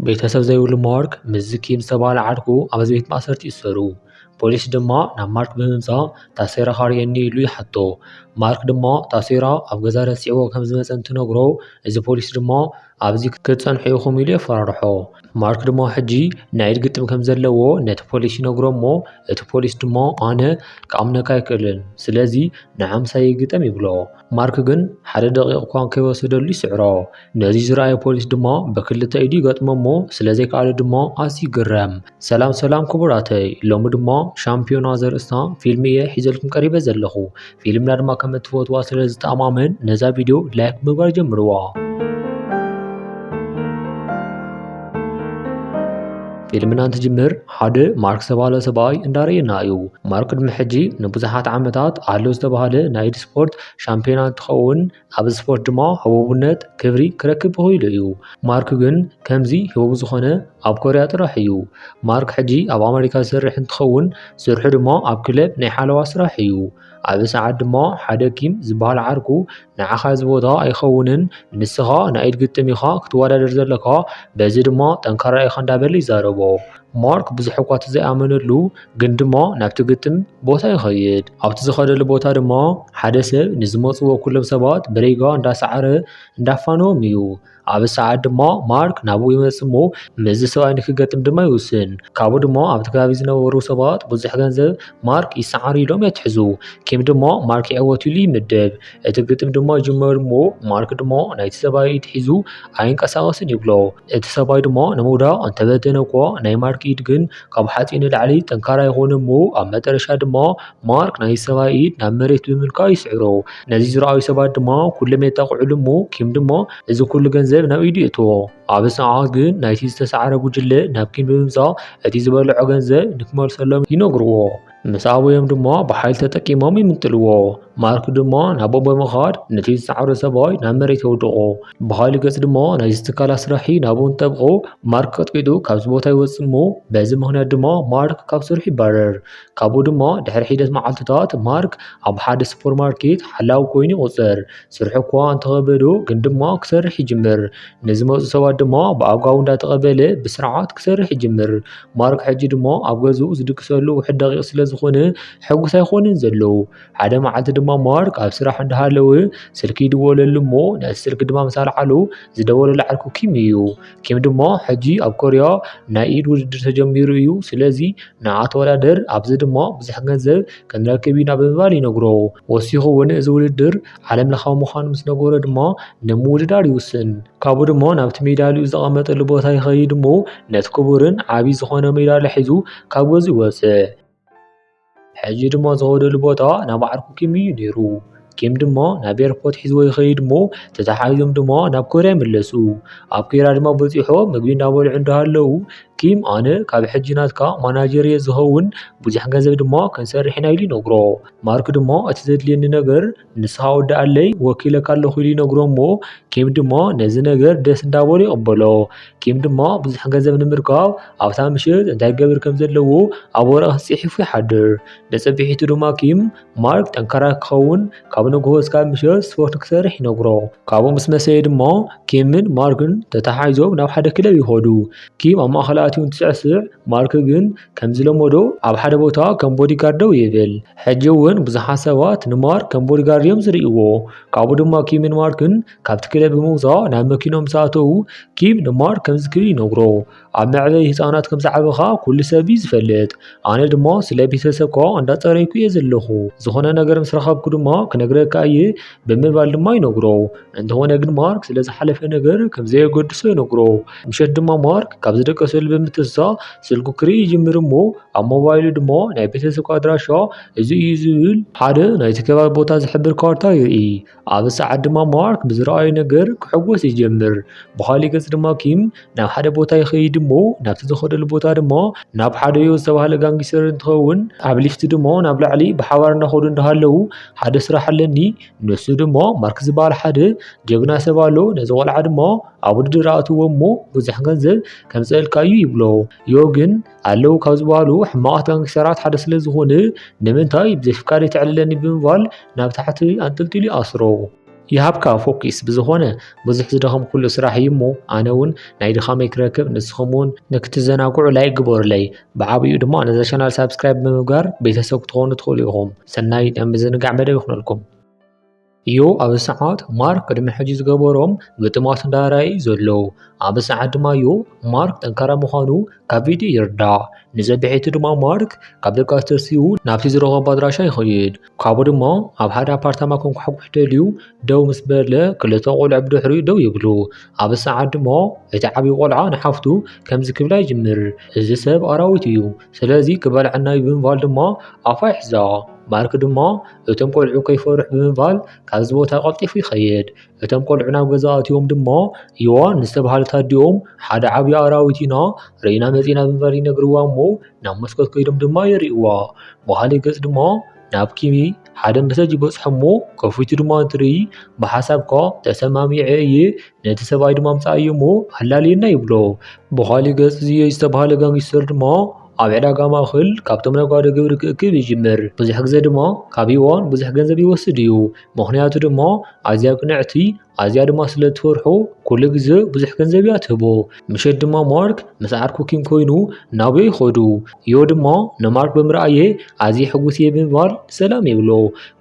ቤተሰብ ዘይብሉ ማርክ ምስ ኪም ዝተባህለ ዓርኩ ኣብዚ ቤት ማእሰርቲ ይእሰሩ። ፖሊስ ድማ ናብ ማርክ ብምምጻእ ታሲራ ኻርየኒ ኢሉ ይሓቶ። ማርክ ድማ ታሲራ ኣብ ገዛ ረሲዕዎ ከም ዝመጸ እንትነግሮ እዚ ፖሊስ ድማ ኣብዚ ክትጸንሑ ኢኹም ኢሉ የፈራርሖ። ማርክ ድማ ሕጂ ናይ ኢድ ግጥም ከም ዘለዎ ነቲ ፖሊስ ይነግሮ እሞ እቲ ፖሊስ ድማ ኣነ ክኣምነካ ኣይክእልን ስለዚ ንዓምሳ ይግጠም ይብሎ። ማርክ ግን ሓደ ደቂቕ እኳ ከይወሰደሉ ይስዕሮ። ነዚ ዝረኣየ ፖሊስ ድማ በክልተ ኢዱ ይገጥሞ እሞ ስለዘይከኣለ ድማ ኣዝዩ ይግረም። ሰላም ክቡራተይ ሎሚ ድማ ሻምፒዮና ዘርእስታ ፊልሚ እየ ሒዘልኩም ቀሪበ ዘለኹ። ፊልምና ድማ ከም እትፈትዋ ስለ ዝተኣማመን ነዛ ቪድዮ ላይክ ምግባር ጀምርዋ። ፊልምና እንትጅምር ሓደ ማርክ ዝተባህለ ሰብኣይ እንዳረየና እዩ። ማርክ ድሚ ሕጂ ንብዙሓት ዓመታት ኣሎ ዝተባህለ ናይ ኢድ ስፖርት ሻምፒዮና እንትኸውን ኣብ ስፖርት ድማ ህቡብነት ክብሪ ክረክብ ክኢሉ እዩ። ማርክ ግን ከምዚ ህቡብ ዝኾነ ኣብ ኮርያ ጥራሕ እዩ። ማርክ ሕጂ ኣብ ኣሜሪካ ዝሰርሕ እንትኸውን ስርሑ ድማ ኣብ ክለብ ናይ ሓለዋ ስራሕ እዩ። ኣብ ሰዓት ድማ ሓደ ኪም ዝበሃል ዓርኩ ንዓኻ እዚ ቦታ ኣይኸውንን ንስኻ ናይ ኢድ ግጥም ኢኻ ክትወዳደር ዘለካ በዚ ድማ ጠንካራ ኢኻ እንዳበለ ይዛረቦ። ማርክ ብዙሕ እኳ ዘይኣመነሉ ግን ድማ ናብቲ ግጥም ቦታ ይኸይድ። ኣብቲ ዝኸደሉ ቦታ ድማ ሓደ ሰብ ንዝመፅዎ ኩሎም ሰባት ብሬጋ እንዳሰዓረ እንዳፋነዎም እዩ። ኣብ ሰዓት ድማ ማርክ ናብኡ ይመጽእ እሞ ምዚ ሰብኣይ ንክገጥም ድማ ይውስን። ካብኡ ድማ ኣብቲ ከባቢ ዝነበሩ ሰባት ብዙሕ ገንዘብ ማርክ ይሰዓር ኢሎም የትሕዙ። ኪም ድማ ማርክ ይዕወት ኢሉ ይምደብ። እቲ ግጥም ድማ ይጅመር እሞ ማርክ ድማ ናይቲ ሰብኣይ ኢድ ሒዙ ኣይንቀሳቐስን ይብሎ። እቲ ሰብኣይ ድማ ንምውዳቕ እንተበተነ እኳ ናይ ማርክ ኢድ ግን ካብ ሓፂን ንላዕሊ ጠንካራ ይኾነ እሞ ኣብ መጨረሻ ድማ ማርክ ናይ ሰብኣይ ኢድ ናብ መሬት ብምልካዕ ይስዕሮ። ነዚ ዝረኣዩ ሰባት ድማ ኩሎም የጣቕዕሉ እሞ ኪም ድማ እዚ ኩሉ ገንዘብ ናብ ኢዱ የእትዎ። ኣብ ሰዓት ግን ናይቲ ዝተሰዓረ ጉጅለ ናብ ኪም ብምምጻእ እቲ ዝበልዖ ገንዘብ ንክመልሰሎም ይነግርዎ። ምስ ኣበዮም ድማ ብሓይሊ ተጠቂሞም ይምንጥልዎ። ማርክ ድማ ናብኦም ብምኻድ ነቲ ዝሰዓረ ሰብኣይ ናብ መሬት የውድቆ። ብኻሊእ ገጽ ድማ ናይ ትካላት ስራሒ ናብኡ እንጠብቆ ማርክ ቀጥቂጡ ካብዚ ቦታ ይወፅእ እሞ በዚ ምክንያት ድማ ማርክ ካብ ስርሑ ይባረር። ካብኡ ድማ ድሕሪ ሒደት መዓልትታት ማርክ ኣብ ሓደ ሱፐርማርኬት ሓላዊ ኮይኑ ይቁፀር። ስርሑ እኳ እንተኸበዶ ግን ድማ ክሰርሕ ይጅምር። ንዝመፁ ሰባት ድማ ብኣግባቡ እንዳተቐበለ ብስርዓት ክሰርሕ ይጅምር። ማርክ ሕጂ ድማ ኣብ ገዝኡ ዝድግሰሉ ውሕድ ደቂቕ ስለዝኾነ ሕጉስ ኣይኮነን ዘሎ። ሓደ መዓልቲ ድማ ማርክ ኣብ ስራሕ እንዳሃለወ ስልኪ ይድወለሉ እሞ ነቲ ስልኪ ድማ ምስ ኣልዓሉ ዝደወለሉ ዓርኩ ኪም እዩ። ኪም ድማ ሕጂ ኣብ ኮርያ ናይ ኢድ ውድድር ተጀሚሩ እዩ ስለዚ ንዓ ተወዳደር ኣብዚ ድማ ብዙሕ ገንዘብ ክንረክብ ኢና ብምባል ይነግሮ። ወሲኹ እውን እዚ ውድድር ዓለም ለኻዊ ምዃኑ ምስ ነገሮ ድማ ንምውድዳር ይውስን። ካብኡ ድማ ናብቲ ሜዳልዩ ዝተቐመጠሉ ቦታ ይኸይድ እሞ ነቲ ክቡርን ዓብይ ዝኾነ ሜዳልያ ሒዙ ካብ ገዝኡ ይወፅእ። ሕጂ ድማ ዝኸደሉ ቦታ ናብ ዓርኩ ኪም እዩ ነይሩ። ኪም ድማ ናብ ኤርፖርት ሒዝዎ ይኸይድ እሞ ተተሓሒዞም ድማ ናብ ኮርያ ይምለሱ። ኣብ ኮርያ ድማ በፂሖ ምግቢ እንዳበልዑ እንዳሃለው ኪም ኣነ ካብ ሕጂ ናትካ ማናጀር እየ ዝኸውን ብዙሕ ገንዘብ ድማ ክንሰርሕ ኢና ኢሉ ይነግሮ። ማርክ ድማ እቲ ዘድልየኒ ነገር ንስኻ ወዲ ኣለይ ወኪለካ ኣለኹ ኢሉ ይነግሮ እሞ ኪም ድማ ነዚ ነገር ደስ እንዳበሎ ይቕበሎ። ኪም ድማ ብዙሕ ገንዘብ ንምርካብ ኣብታ ምሽት እንታይ ገብር ከም ዘለዎ ኣብ ወረቐት ጽሒፉ ይሓድር። ንፀቢሒቱ ድማ ኪም ማርክ ጠንካራ ክኸውን ካብ ንግሆ እስካብ ምሽት ስፖርት ክሰርሕ ይነግሮ። ካብኡ ምስ መሰየ ድማ ኪምን ማርክን ተተሓሒዞም ናብ ሓደ ክለብ ይኸዱ። ኪም ኣብ ማእኸል ኣትዩ እንትስዕስዕ ማርክ ግን ከም ዝለመዶ ኣብ ሓደ ቦታ ከም ቦዲጋርድ ደው ይብል። ሕጂ እውን ብዙሓት ሰባት ንማርክ ከም ቦዲጋርድ እዮም ዝርእይዎ። ካብኡ ድማ ኪምን ማርክን ካብቲ ክለብ ብምውፃእ ናብ መኪኖም ዝኣተው ኪም ንማርክ ከምዚ ክብል ይነግሮ። ኣብ መዕበይ ህፃናት ከም ዝዓበኻ ኩሉ ሰብ እዩ ዝፈልጥ። ኣነ ድማ ስለ ቤተሰብካ እንዳፀረይኩ እየ ዘለኹ። ዝኾነ ነገር ምስ ረኸብኩ ድማ ክነግረካ እየ ብምባል ድማ ይነግሮ። እንተኾነ ግን ማርክ ስለ ዝሓለፈ ነገር ከም ዘየገድሶ ይነግሮ። ምሸት ድማ ማርክ ካብ ዝደቀሰሉ ብምትሳእ ስልኩ ክርኢ ይጅምር እሞ ኣብ ሞባይሉ ድማ ናይ ቤተሰብካ ኣድራሻ እዚ እዩ ዝብል ሓደ ናይቲ ከባቢ ቦታ ዝሕብር ካርታ ይርኢ። ኣብ ሰዓት ድማ ማርክ ብዝረኣዮ ነገር ክሕጎስ ይጀምር። ብኻሊእ ገጽ ድማ ኪም ናብ ሓደ ቦታ ይኸይድ እሞ ናብቲ ዝኸደሉ ቦታ ድማ ናብ ሓደ ዮ ዝተባህለ ጋንግስተር እንትኸውን ኣብ ሊፍቲ ድማ ናብ ላዕሊ ብሓባር እንዳኸዱ እንዳሃለው ሓደ ስራሕ ኣለኒ ንሱ ድማ ማርክ ዝበሃል ሓደ ጀግና ሰብ ኣሎ። ነዚ ቆልዓ ድማ ኣብ ውድድር ኣእትዎ እሞ ብዙሕ ገንዘብ ከምፅአልካዩ ይብሎ። ዮ ግን ኣለው ካብ ዝበሃሉ ሕማቃት ጋንግስተራት ሓደ ስለ ዝኾነ ንምንታይ ብዘይፍቃድ ይትዕልለኒ ብምባል ናብ ታሕቲ ኣንጠልጢሉ ይኣስሮ። ይሃብካ ፎኪስ ብዝኾነ ብዙሕ ዝደኸም ኩሉ ስራሕ እዩ እሞ ኣነ እውን ናይ ድኻመይ ክረክብ ንስኹም እውን ንክትዘናግዑ ላይ ግበሩለይ ብዓብኡ ድማ ነዚ ቻናል ሳብስክራይብ ብምግባር ቤተሰብ ክትኾኑ ትኽእሉ ኢኹም ሰናይ ናይ ምዝንጋዕ መደብ ይኹነልኩም እዩ ኣብ ሰዓት ማርክ ቅድሚ ሕጂ ዝገበሮም ግጥማት እንዳራይ ዘሎ ኣብ ሰዓት ድማ እዩ ማርክ ጠንካራ ምዃኑ ካብ ቪድዮ ይርዳእ ንዘብሒቱ ድማ ማርክ ካብ ደቃ ተሲኡ ናብቲ ዝረኸቦ ኣድራሻ ይኸይድ ካብኡ ድማ ኣብ ሓደ ኣፓርታማ ክንኳሕኩሕ ደልዩ ደው ምስ በለ ክልተ ቆልዑ ብድሕሪኡ ደው ይብሉ ኣብ ሰዓት ድማ እቲ ዓብዪ ቆልዓ ንሓፍቱ ከምዚ ክብላ ይጅምር እዚ ሰብ ኣራዊት እዩ ስለዚ ክበልዐና እዩ ብምባል ድማ ኣፋ ይሕዛ ማርክ ድማ እቶም ቆልዑ ከይፈርሑ ብምባል ካብዚ ቦታ ቀልጢፉ ይኸይድ እቶም ቆልዑ ናብ ገዛ ኣትዮም ድማ ዮዋን ንዝተባሃለ ታዲኦም ሓደ ዓብዪ ኣራዊት ኢና ርኢና መፂና ብምባል ይነግርዋ እሞ ናብ መስኮት ከይዶም ድማ የርእዋ በሃሊ ገጽ ድማ ናብ ኪሚ ሓደ መሰጅ ይበፅሖ እሞ ከፊቱ ድማ እንትርኢ ብሓሳብካ ተሰማሚዐ እየ ነቲ ሰብኣይ ድማ ምፃእዮ እሞ ሃላልየና ይብሎ በሃሊ ገጽ እዚ ዝተባሃለ ጋንግስተር ድማ ኣብ ዕዳጋ ማእኸል ካብቶም ነጋዶ ግብሪ ክእክብ ይጅምር ብዙሕ ግዜ ድማ ካብ ዮዋን ብዙሕ ገንዘብ ይወስድ እዩ ምክንያቱ ድማ ኣዝያ ቅንዕቲ ኣዝያ ድማ ስለ ትፈርሖ ኩሉ ግዜ ብዙሕ ገንዘብ እያ ትህቦ ምሸት ድማ ማርክ ምስ ዓርኩ ኪም ኮይኑ ናብዮ ይኸዱ ዮ ድማ ንማርክ ብምርኣየ ኣዝየ ሕጉስ እየ ብምባል ሰላም ይብሎ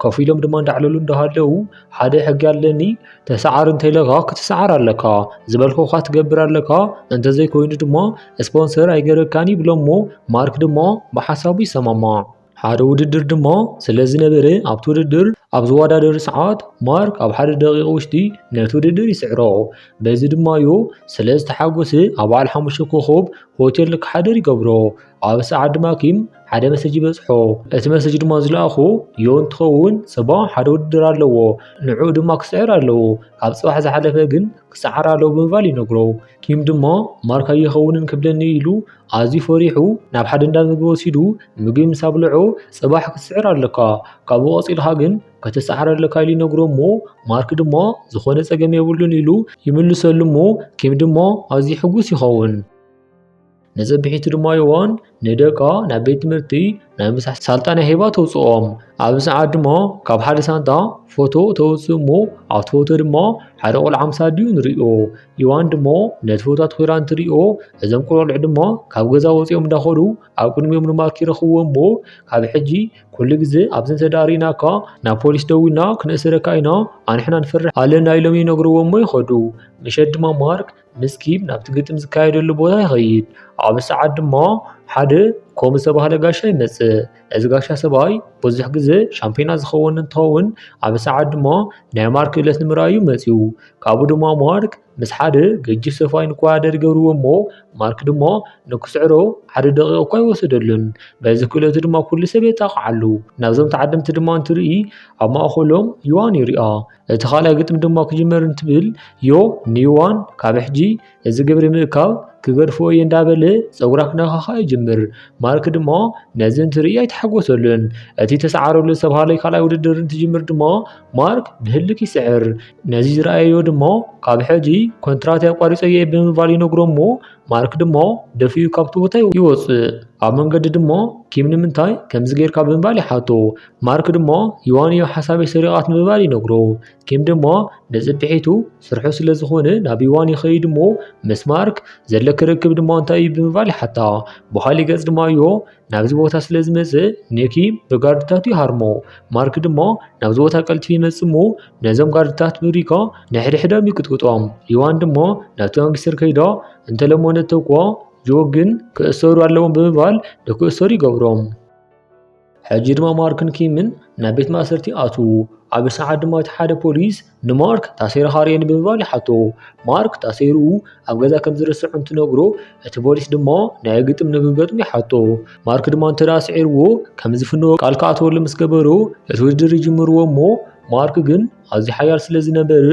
ኮፍ ኢሎም ድማ እንዳዕለሉ እንዳሃለው ሓደ ሕጊ ኣለኒ ተሰዓር እንተይለኻ ክትሰዓር ኣለካ ዝበልኮኻ ትገብር ኣለካ እንተዘይኮይኑ ድማ ስፖንሰር ኣይገረካኒ ብሎ እሞ ማርክ ድማ ብሓሳቡ ይሰማማዕ ሓደ ውድድር ድማ ስለ ዝነበረ ኣብቲ ውድድር ኣብ ዝወዳደሩ ሰዓት ማርክ ኣብ ሓደ ደቂቃ ውሽጢ ነቲ ውድድር ይስዕሮ በዚ ድማ ዮ ስለ ዝተሓጎሰ ኣብ በዓል 5 ኮኸብ ሆቴል ንክሓደር ይገብሮ ኣብ ሰዓት ድማ ኪም ሓደ መሰጅ ይበፅሖ እቲ መሰጅ ድማ ዝለኣኹ ዮ እንትኸውን ጽባሕ ሓደ ውድድር ኣለዎ ንዑ ድማ ክስዕር ኣለዎ ካብ ጽባሕ ዝሓለፈ ግን ክሰዓር ኣለዎ ብምባል ይነግሮ ኪም ድማ ማርክ ኣይኸውንን ክብለኒ ኢሉ ኣዝዩ ፈሪሑ ናብ ሓደ እንዳ ምግቢ ወሲዱ ምግቢ ምስ ኣብልዑ ጽባሕ ክትስዕር ኣለካ ካብኡ ቀፂልካ ግን ከተሰዓር ኣለካ ኢሉ ይነግሮ እሞ ማርክ ድማ ዝኾነ ፀገም የብሉን ኢሉ ይምልሰሉ እሞ ኪም ድማ ኣዝዩ ሕጉስ ይኸውን ነዘብሒቱ ድማ ዮዋን ንደቃ ናብ ቤት ትምህርቲ ናይ ምሳሕ ሳልጣን ሂባ ተውፅኦም ኣብ ሰዓት ድማ ካብ ሓደ ሳንጣ ፎቶ ተውፅኡ እሞ ኣብቲ ፎቶ ድማ ሓደ ቆልዓ ምሳድዩ ንሪኦ ዮዋን ድማ ነቲ ፎቶ ትኹራ እንትሪኦ እዞም ቆልዑ ድማ ካብ ገዛ ወፂኦም እንዳኸዱ ኣብ ቅድሚኦም ንማርክ ይረኽብዎ እሞ ካብ ሕጂ ኩሉ ግዜ ኣብዚ እንተዳሪእናካ ናብ ፖሊስ ደዊና ክነእስረካ ኢና ኣንሕና ንፈርሕ ኣለና ኢሎም ይነግርዎ እሞ ይኸዱ ምሸት ድማ ማርክ ምስ ኪም ናብቲ ግጥም ዝካየደሉ ቦታ ይኸይድ ኣብ ሰዓት ድማ ሓደ ከምኡ ዝተባሃለ ጋሻ ይመጽእ እዚ ጋሻ ሰብኣይ ብዙሕ ግዜ ሻምፒዮና ዝኸውን እንትኸውን ኣብ ሰዓት ድማ ናይ ማርክ ዕለት ንምርኣዩ መጺኡ ካብኡ ድማ ማርክ ምስ ሓደ ገጅፍ ሰብኣይ ንክወዳደር ይገብርዎ እሞ ማርክ ድማ ንክስዕሮ ሓደ ደቂቃ እኳ ይወስደሉን በዚ ክእለቱ ድማ ኩሉ ሰብ የጣቕዓሉ ናብዞም ተዓደምቲ ድማ እንትርኢ ኣብ ማእኸሎም ዮዋን ይሪኣ እቲ ካልኣይ ግጥም ድማ ክጅመር እንትብል ዮ ንዮዋን ካብ ሕጂ እዚ ግብሪ ምእካብ ክገድፎ እየ እንዳበለ ፀጉራ ክነኻኻ ይጅምር ማርክ ድማ ነዚ እንትርኢ ኣይተሓጎሰሉን እቲ ተሰዓረሉ ዝተባሃለ ካልኣይ ውድድር እንትጅምር ድማ ማርክ ብህልክ ይስዕር ነዚ ዝረኣዮ ድማ ካብ ሕጂ ኮንትራት ያቋሪፀ እየ ብምባል ይነግሮ እሞ ማርክ ድማ ደፊኡ ካብቲ ቦታ ይወፅእ ኣብ መንገዲ ድማ ኪም ንምንታይ ከምዚ ጌርካ ብምባል ይሓቶ ማርክ ድማ ዮዋን እዮ ሓሳበይ ሰሪቓት ብምባል ይነግሮ ኪም ድማ ነፅብሒቱ ስርሑ ስለ ዝኾነ ናብ ዮዋን ይኸይድ እሞ ምስ ማርክ ዘለ ክርክብ ድማ እንታይ እዩ ብምባል ይሓታ በሃሊ ገጽ ድማ ዮ ናብዚ ቦታ ስለ ዝመፅእ ንኪም ብጋርድታቱ ይሃርሞ ማርክ ድማ ናብዚ ቦታ ቀልጢፉ ይመፅእ እሞ ነዞም ጋርድታት ብሪካ ንሕድሕዶም ይቅጥቅጦም ዮዋን ድማ ናብቲ ጋንግስተር ከይዳ እንተለመነት እኳ ጆ ግን ክእሰሩ ኣለዎም ብምባል ንክእሰሩ ይገብሮም ሕጂ ድማ ማርክን ኪምን ናብ ቤት ማእሰርቲ ኣትዉ ኣብ ሰዓት ድማ እቲ ሓደ ፖሊስ ንማርክ ታሰይርካ ርአየኒ ብምባል ይሓቶ ማርክ ታሰይሩ ኣብ ገዛ ከም ዝርስዑ እንትነግሮ እቲ ፖሊስ ድማ ናይ ግጥም ንክገጥም ይሓቶ ማርክ ድማ እንተደኣ ስዒርዎ ከም ዝፍንዎ ቃል ክኣትወሉ ምስ ገበሩ እቲ ውድድር ይጅምርዎ እሞ ማርክ ግን ኣዝዩ ሓያል ስለ ዝነበረ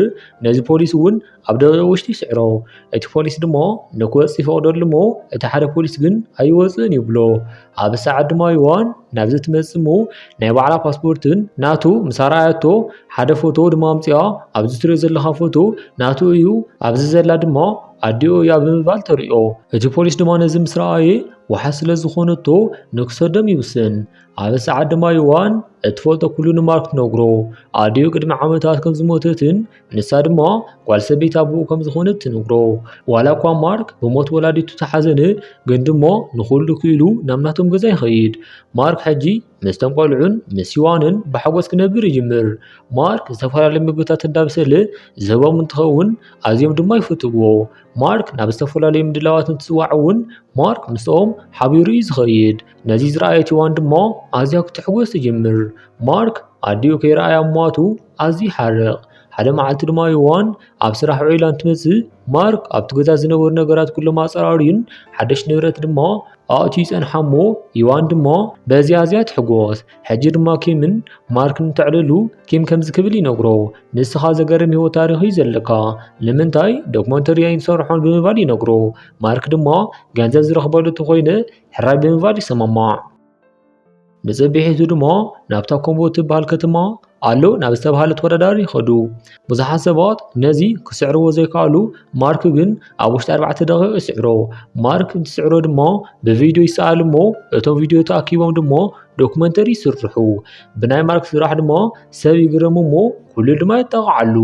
ነዚ ፖሊስ እውን ኣብ ደቂቃ ውሽጢ ይስዕሮ እቲ ፖሊስ ድማ ንክወፅእ ይፈቅደሉ እሞ እቲ ሓደ ፖሊስ ግን ኣይወፅእን ይብሎ ኣብ ሰዓት ድማ ዮዋን ናብዚ ትመፅእ እሞ ናይ ባዕላ ፓስፖርትን ናቱ ምስ ኣርኣያቶ ሓደ ፎቶ ድማ ኣምፂኣ ኣብዚ ትሪኦ ዘለካ ፎቶ ናቱ እዩ ኣብዚ ዘላ ድማ ኣዲኦ እያ ብምባል ተሪኦ እቲ ፖሊስ ድማ ነዚ ምስ ረኣየ وሓስ ስለ ዝኾነቶ ንክሰዶም ይውስን። ኣብ ሰዓት ድማ ዮዋን እትፈልጦ ኩሉ ንማርክ ትነግሮ ኣድዩ ቅድሚ ዓመታት ከም ዝሞተትን ንሳ ድማ ጓል ሰበይቲ ኣቡኡ ከም ዝኾነት ትነግሮ። ዋላ እኳ ማርክ ብሞት ወላዲቱ ተሓዘነ ግን ድሞ ንኹሉ ክኢሉ ናብ ናቶም ገዛ ይኸይድ። ማርክ ሕጂ ምስቶም ቆልዑን ምስ ዮዋንን ብሓጎስ ክነብር ይጅምር። ማርክ ዝተፈላለዩ ምግብታት እንዳበሰለ ዝህቦም እንትኸውን ኣዝዮም ድማ ይፈትውዎ። ማርክ ናብ ዝተፈላለዩ ምድላዋት እንትፅዋዕ እውን ማርክ ምስኦም ሓቢሩ እዩ ዝኸይድ። ነዚ ዝረኣየት ዮዋን ድማ ኣዝያ ክትሕጎስ ትጅምር። ማርክ ኣዲኡ ከይረኣያ እሟቱ ኣዝዩ ይሓርቕ። ሓደ መዓልቲ ድማ ዮዋን ኣብ ስራሕ ዑይላ እንትመጽእ ማርክ ኣብቲ ገዛ ዝነበሩ ነገራት ኩሎም ኣፀራርዩን ሓደሽ ንብረት ድማ ኣእትዩ ይጸንሓ እሞ ዮዋን ድማ በዚ ኣዝያ ትሕጎስ። ሕጂ ድማ ኪምን ማርክን እንትዕልሉ ኪም ከምዚ ክብል ይነግሮ ንስኻ ዘገርም ህይወት ታሪኽ እዩ ዘለካ ንምንታይ ዶክመንተሪ ኣይንሰርሖን ብምባል ይነግሮ። ማርክ ድማ ገንዘብ ዝረኽበሉ እንተኾይነ ሕራይ ብምባል ይሰማማዕ። ንጽቢሒቱ ድማ ናብታ ኮምቦ ትበሃል ከተማ ኣሎ ናብ ዝተባሃለ ተወዳዳሪ ይኸዱ። ብዙሓት ሰባት ነዚ ክስዕርዎ ዘይከኣሉ ማርክ ግን ኣብ ውሽጢ 4 ደቂቃ ይስዕሮ። ማርክ እንትስዕሮ ድማ ብቪድዮ ይሰኣል እሞ እቶም ቪድዮ ተኣኪቦም ድማ ዶክመንተሪ ይስርሑ። ብናይ ማርክ ስራሕ ድማ ሰብ ይግረሙ እሞ ኩሉ ድማ ይጠቕዓሉ።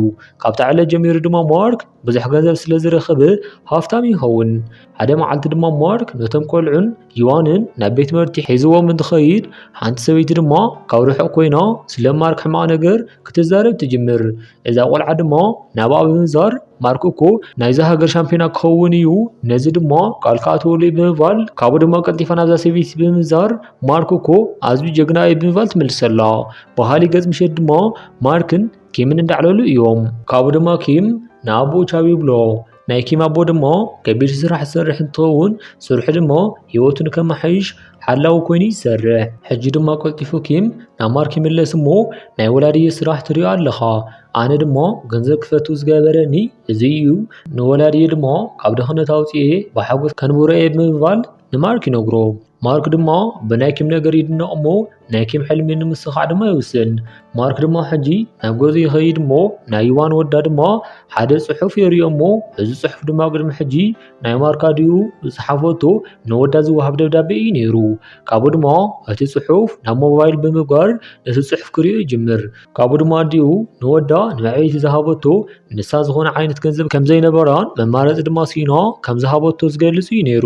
ካብቲ ዕለት ጀሚሩ ድማ ማርክ ብዙሕ ገንዘብ ስለ ዝረኸበ ሃፍታም ይኸውን። ሓደ መዓልቲ ድማ ማርክ ነቶም ቆልዑን ዮዋንን ናብ ቤት ትምህርቲ ሒዝዎም እንትኸይድ ሓንቲ ሰበይቲ ድማ ካብ ርሑቕ ኮይና ስለ ማርክ ሕማቕ ነገር ክትዛረብ ትጅምር። እዛ ቆልዓ ድማ ናብኣ ብምዛር ማርክ እኮ ናይዛ ሃገር ሻምፒዮና ክኸውን እዩ ነዚ ድማ ቃልካ ኣተወለይ ብምባል ካብኡ ድማ ቀልጢፋ ናብዛ ሰበይቲ ብምዛር ማርክ እኮ ኣዝዩ ጀግና እዩ ብምባል ትመልሰላ። ባህሊ ገጽ ምሸት ድማ ማርክን ኪምን እንዳዕለሉ እዮም። ካብኡ ድማ ኪም ንኣቦ ቻው ይብሎ። ናይ ኪም ኣቦ ድማ ከቢድ ስራሕ ዝሰርሕ እንትኸውን ስርሑ ድማ ህይወቱ ንከመሓይሽ ሓላዊ ኮይኑ ይሰርሕ። ሕጂ ድማ ቀልጢፉ ኪም ናብ ማርክ ይምለስ እሞ ናይ ወላድየ ስራሕ ትሪኦ ኣለኻ ኣነ ድማ ገንዘብ ክፈቱ ዝገበረኒ እዚ እዩ ንወላድየ ድማ ካብ ድኽነት ኣውፅኤ ብሓጎስ ከንብሮ እየ ብምባል ንማርክ ይነግሮ። ማርክ ድማ ብናይ ኪም ነገር ይድነቕ እሞ ናይ ኪም ሕልሚ ንምስኻዕ ድማ ይውስን። ማርክ ድማ ሕጂ ናብ ገዙ ይኸይድ እሞ ናይ ዮዋን ወዳ ድማ ሓደ ጽሑፍ የርእዮ እሞ እዚ ጽሑፍ ድማ ቅድሚ ሕጂ ናይ ማርክ ኣድዩ ዝሓፈቶ ንወዳ ዝወሃብ ደብዳቤ እዩ ነይሩ። ካብኡ ድማ እቲ ጽሑፍ ናብ ሞባይል ብምግባር ነቲ ጽሑፍ ክሪኦ ይጅምር። ካብኡ ድማ ኣድዩ ንወዳ ንመዕበይቲ ዝሃበቶ ንሳ ዝኾነ ዓይነት ገንዘብ ከም ዘይነበራን መማረፂ ድማ ሲና ከም ዝሃበቶ ዝገልጽ እዩ ነይሩ።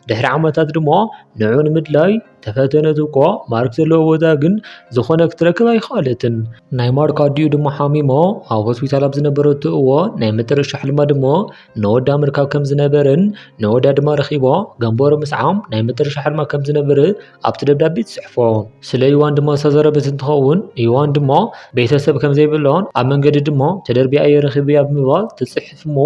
ድሕሪ ዓመታት ድማ ንዑ ንምድላይ ተፈተነት እኳ ማርክ ዘለዎ ቦታ ግን ዝኾነ ክትረክብ ኣይከኣለትን። ናይ ማርክ ኣድዩ ድማ ሓሚሞ ኣብ ሆስፒታል ኣብ ዝነበረቱ እዋን ናይ መጨረሻ ሕልማ ድማ ንወዳ ምርካብ ከም ዝነበረን ንወዳ ድማ ረኺባ ገንበሮ ምስዓም ናይ መጨረሻ ሕልማ ከም ዝነበረ ኣብቲ ደብዳቤ ትጽሕፎ። ስለ ዮዋን ድማ ዝተዛረበት እንትኸውን ዮዋን ድማ ቤተሰብ ከም ዘይብላን ኣብ መንገዲ ድማ ተደርቢያ የረኺብያ ብምባል ትጽሕፍ እሞ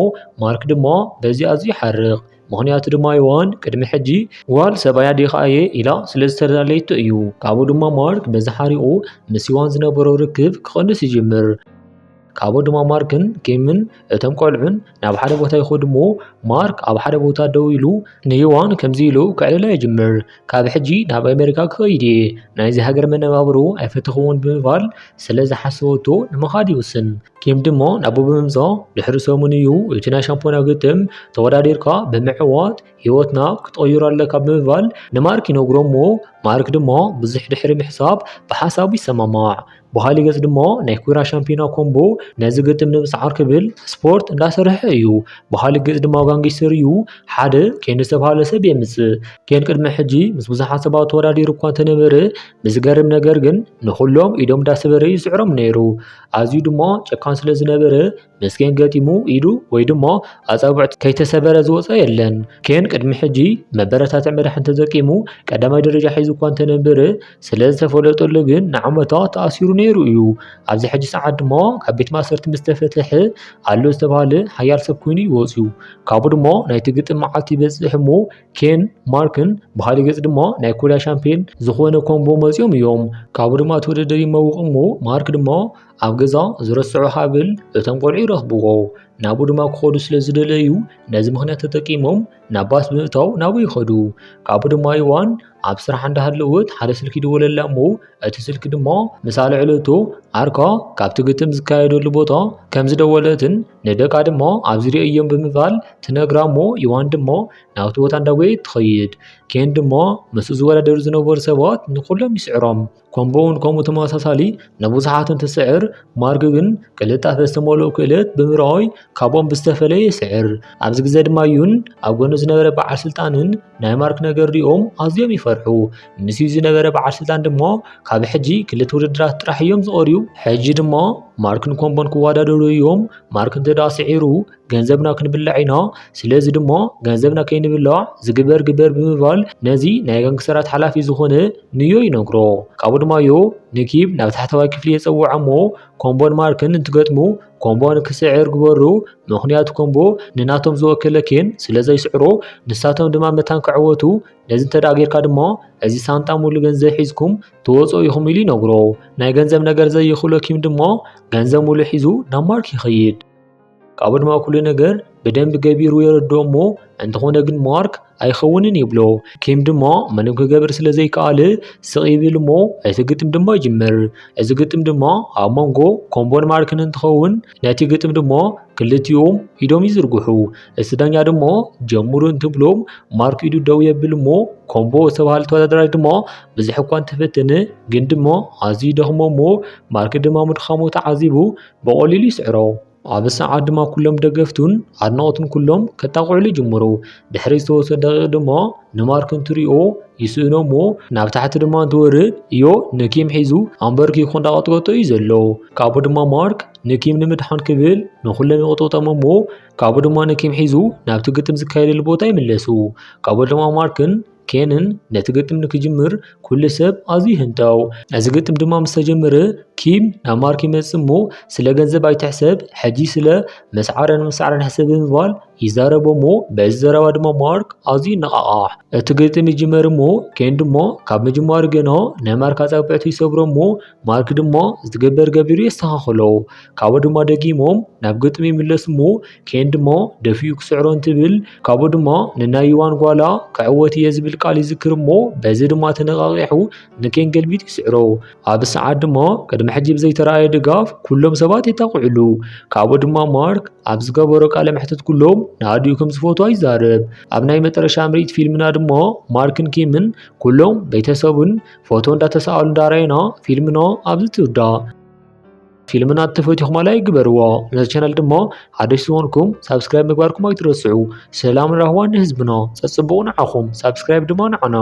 ማርክ ድማ በዚ ኣዝዩ ይሓርቕ። ምክንያቱ ድማ ዮዋን ቅድሚ ሕጂ ዋል ሰብኣያ ዲኻ እየ ኢላ ስለ ዝተዳለየቶ እዩ። ካብኡ ድማ ማርክ በዚ ሓሪቑ ምስ ዮዋን ዝነበረው ርክብ ክቐንስ ይጅምር። ካብኡ ድማ ማርክን ኪምን እቶም ቆልዑን ናብ ሓደ ቦታ ይኸዱ እሞ ማርክ ኣብ ሓደ ቦታ ደው ኢሉ ንዮዋን ከምዚ ኢሉ ክዕልላ ይጅምር። ካብ ሕጂ ናብ ኣሜሪካ ክኸይድ እየ ናይዚ ሃገር መነባብሮ ኣይፈትኽውን ብምባል ስለ ዝሓሰበቶ ንምኻድ ይውስን። ኪም ድማ ናብኡ ብምምፃእ ድሕሪ ሰሙን እዩ እቲ ናይ ሻምፒዮና ግጥም ተወዳዲርካ ብምዕዋት ህይወትና ክትቕይሮ ኣለካ ብምባል ንማርክ ይነግሮ እሞ ማርክ ድማ ብዙሕ ድሕሪ ምሕሳብ ብሓሳቡ ይሰማማዕ። ባህሊ ገጽ ድማ ናይ ኩራ ሻምፒዮና ኮምቦ ነዚ ግጥም ንምስዓር ክብል ስፖርት እንዳሰርሐ እዩ። ባህሊ ገጽ ድማ ጋንጊስተር እዩ ሓደ ኬን ዝተባሃለ ሰብ የምጽእ። ኬን ቅድሚ ሕጂ ምስ ብዙሓት ሰባት ተወዳዲሩ እኳ እንተነበረ ብዝገርም ነገር ግን ንኹሎም ኢዶም እንዳሰበረ ይስዕሮም ነይሩ። ኣዝዩ ድማ ጨካን ስለ ዝነበረ ምስ ኬን ገጢሙ ኢዱ ወይ ድማ ኣጻብዕቱ ከይተሰበረ ዝወፀ የለን። ኬን ቅድሚ ሕጂ መበረታትዕ መድሓኒት ተጠቂሙ ቀዳማይ ደረጃ ሒዙ እኳ እንተነበረ ስለ ዝተፈለጠሉ ግን ንዓመታት ተኣሲሩ ነይሩ እዩ። ኣብዚ ሕጂ ሰዓት ድማ ካብ ቤት ማእሰርቲ ምስ ተፈትሐ ኣሎ ዝተባሃለ ሓያል ሰብ ኮይኑ ይወፅዩ። ካብኡ ድማ ናይቲ ግጥም መዓልቲ ይበፅሕ እሞ ኬን ማርክን ባህሊ ገጽ ድማ ናይ ኮርያ ሻምፒዮን ዝኾነ ኮምቦ መፅኦም እዮም። ካብኡ ድማ ተወዳደሪ ይመውቕ እሞ ማርክ ድማ ኣብ ገዛ ዝረስዑ ሃብል እቶም ቆልዑ ይረኽብዎ። ናብኡ ድማ ክኸዱ ስለ ዝደለዩ ነዚ ምክንያት ተጠቂሞም ናብ ባስ ብምእታው ናብኡ ይኸዱ። ካብኡ ድማ ዮዋን ኣብ ስራሕ እንዳሃለወት ሓደ ስልኪ ይደወለላ እሞ እቲ ስልኪ ድማ ምሳሌ ዕለቱ ዓርካ ካብቲ ግጥም ዝካየደሉ ቦታ ከም ዝደወለትን ንደቃ ድሞ ኣብዚ ርእዮም ብምባል ትነግራ እሞ ይዋን ድሞ ናብቲ ቦታ እንዳጎየት ትኸይድ። ኬን ድሞ ምስኡ ዝወዳደሩ ዝነበሩ ሰባት ንኩሎም ይስዕሮም። ኮምቦ እውን ከምኡ ተመሳሳሊ ንብዙሓት እንትስዕር ማርክ ግን ቅልጣፈ ዝተመልኦ ክእለት ብምርኣይ ካብኦም ብዝተፈለየ ይስዕር። ኣብዚ ግዜ ድማ እዩን ኣብ ጎኑ ዝነበረ በዓል ስልጣንን ናይ ማርክ ነገር ሪኦም ኣዝዮም ይፈርሑ። ምስኡ ዝነበረ በዓል ስልጣን ድማ ካብ ሕጂ ክልተ ውድድራት ጥራሕ እዮም ዝቐርዩ። ሕጂ ድማ ማርክን ኮምቦን ክወዳደሩ እዮም። ማርክ እንተዳ ስዒሩ ገንዘብና ክንብላዕ ኢና፣ ስለዚ ድማ ገንዘብና ከይንብላዕ ዝግበር ግበር ብምባል ነዚ ናይ ጋንግስተራት ሓላፊ ዝኾነ ንዮ ይነግሮ። ካብኡ ድማ ዮ ንኪብ ናብ ታሕተዋይ ክፍሊ የፀውዖ እሞ ኮምቦን ማርክን እንትገጥሙ ኮምቦ ንክስዕር ግበሩ። ምክንያቱ ኮምቦ ንናቶም ዝወከለ ኬን ስለዘይስዕሮ ንሳቶም ድማ መታን ክዕወቱ ነዚ እንተዳ ጌርካ ድማ እዚ ሳንጣ ሙሉ ገንዘብ ሒዝኩም ትወፁ ኢኹም ኢሉ ይነግሮ። ናይ ገንዘብ ነገር ዘይኽእሎ ኪም ድማ ገንዘብ ሙሉ ሒዙ ናብ ማርክ ይኸይድ። ካብኡ ድማ ኩሉ ነገር ብደንብ ገቢሩ የረድኦ እሞ እንተኾነ ግን ማርክ ኣይኸውንን ይብሎ። ኪም ድማ ምንም ክገብር ስለ ዘይከኣለ ስቕ ይብል እሞ እቲ ግጥም ድማ ይጅምር። እዚ ግጥም ድማ ኣብ መንጎ ኮምቦን ማርክን እንትኸውን ነቲ ግጥም ድማ ክልቲኦም ኢዶም ይዝርግሑ። እቲ ዳኛ ድማ ጀምሩ እንትብሎም ማርክ ኢዱ ደው የብል እሞ ኮምቦ ዝተባህለ ተወዳዳራይ ድማ ብዙሕ እኳ እንተፈተነ ግን ድማ ኣዝዩ ደኽሞ እሞ ማርክ ድማ ምድኻሙ ተዓዚቡ ብቐሊሉ ይስዕሮ። ኣብ ሰዓት ድማ ኩሎም ደገፍቱን ኣድናቆቱን ኩሎም ከጣቕዕሉ ይጅምሩ። ድሕሪ ዝተወሰነ ደቂቕ ድማ ንማርክ እንትሪኦ ይስእኖ እሞ ናብ ታሕቲ ድማ እንትወርድ እዮ ንኪም ሒዙ ኣንበርኪኹ እንዳቐጥቀጦ እዩ ዘሎ። ካብኡ ድማ ማርክ ንኪም ንምድሓን ክብል ንኩሎም ይቕጥቅጦም እሞ ካብኡ ድማ ንኪም ሒዙ ናብቲ ግጥም ዝካየደሉ ቦታ ይምለሱ። ካብኡ ድማ ማርክን ኬንን ነቲ ግጥም ንክጅምር ኩሉ ሰብ ኣዝዩ ይህንጠው። እዚ ግጥም ድማ ምስ ተጀመረ ኪም ናብ ማርክ ይመጽእ እሞ ስለ ገንዘብ ኣይትሕሰብ ሕጂ ስለ መስዓረን ሕሰብ ብምባል ይዛረቦ እሞ በዚ ዘረባ ድማ ማርክ ኣዝዩ ይነቓቓሕ። እቲ ግጥም ይጅመር እሞ ኬን ድማ ካብ ምጅማሩ ገና ናይ ማርክ ኣጻብዕቱ ይሰብሮ እሞ ማርክ ድማ ዝገበር ገቢሩ የስተኻኽሎ። ካብኡ ድማ ደጊሞም ናብ ግጥም ይምለሱ እሞ ኬን ድማ ደፊኡ ክስዕሮ እንትብል ካብኡ ድማ ንናይ ዩዋን ጓላ ክዕወት እየ ዝብል ቃል ይዝክር እሞ በዚ ድማ ተነቓቂሑ ንኬን ገልቢጡ ይስዕሮ። ኣብ ሰዓት ድማ ቅድሚ ሕጂ ብዘይተረኣየ ድጋፍ ኩሎም ሰባት የጣቕዕሉ። ካብኡ ድማ ማርክ ኣብ ዝገበሮ ቃለ መሕትት ኩሎም ንኣዲኡ ከም ዝፈትዋ ይዛረብ። ኣብ ናይ መጨረሻ ምርኢት ፊልምና ድማ ማርክን ኪምን ኩሎም ቤተሰቡን ፎቶ እንዳተሰኣሉ እንዳረኣይና ፊልምና ኣብዚ ትውዳእ። ፊልምና ተፈቲኹም ላይ ግበርዎ። ነዚ ቻናል ድማ ሓደሽቲ ዝኾንኩም ሳብስክራይብ ምግባርኩም ኣይትረስዑ። ሰላም ረህዋን ንህዝብና ፀፅብቑ ንዓኹም ሳብስክራይብ ድማ ንዓና